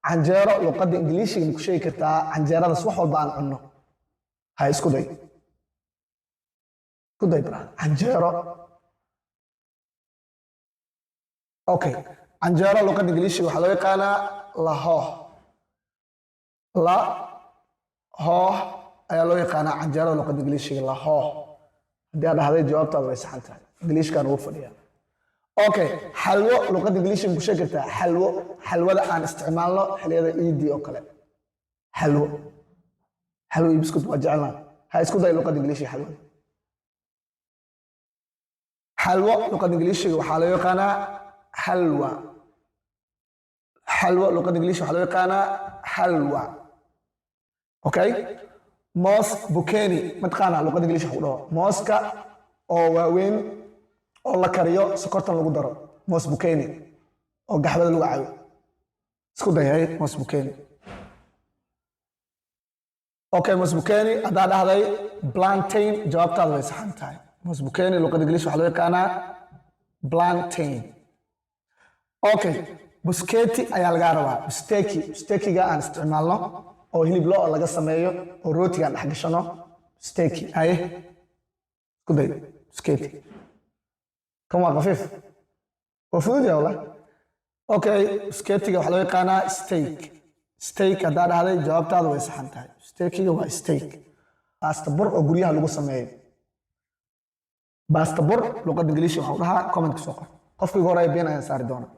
canjeero luqadda ingiliishiga ma ku sheegi kartaa canjeeradaas wax walba aan cunno hay isku day brad canjeero okay canjeero luqadda ingiliishiga waxaa loo yaqaanaa lahooh lahooh ayaa loo yaqaanaa canjeerada luqadda ingiliishiga lahooh haddii aad dhahday jawaabtaada way saxan tahay ingiliishkaan ugu fadhiyaa okay xalwo luqadda ingiliishiga ma ku sheegi kartaa xalwada aan isticmaalno xilliyada ciidii oo kale xalwo iyo biskud waa jecelnaa ha isku day luqadda ingiliishiga xalwo luqadda ingiliishiga waxaa loo yaqaanaa xalwo luqadda ingiliishiga waxaa loo yaqaanaa xalwa okay moos bukeni mataqaanaa luqadda ingiliishiga waxa ku dhaho mooska oo waaweyn oo la kariyo sokortan lagu daro moos bukeni oo gaxbada lagu caayo isku dayay moos bukeni okay moos bukeni haddaa dhahday plantain jawaabtaada way saxan tahay moos bukeni luqadda ingiliishiga waxaa loo yaqaanaa plantain okay busketi ayaa lagaa rabaa stekiga aan isticmaalno oo hilib lo laga sameeyo oo rootiga aan dhex gashano steki aye isku day busketi kan waa khafiif waa fudud yaa wallah okay busketiga waxaa loo yaqaanaa steak haddaa dhahday jawaabtaada way saxan tahay stekiga waa steak baasta bur oo guryaha lagu sameeyo baasta bur luqadda ingiliishiga waxaa dhahaa comment ka soo qor qofkii hore been ayaan saari doonaa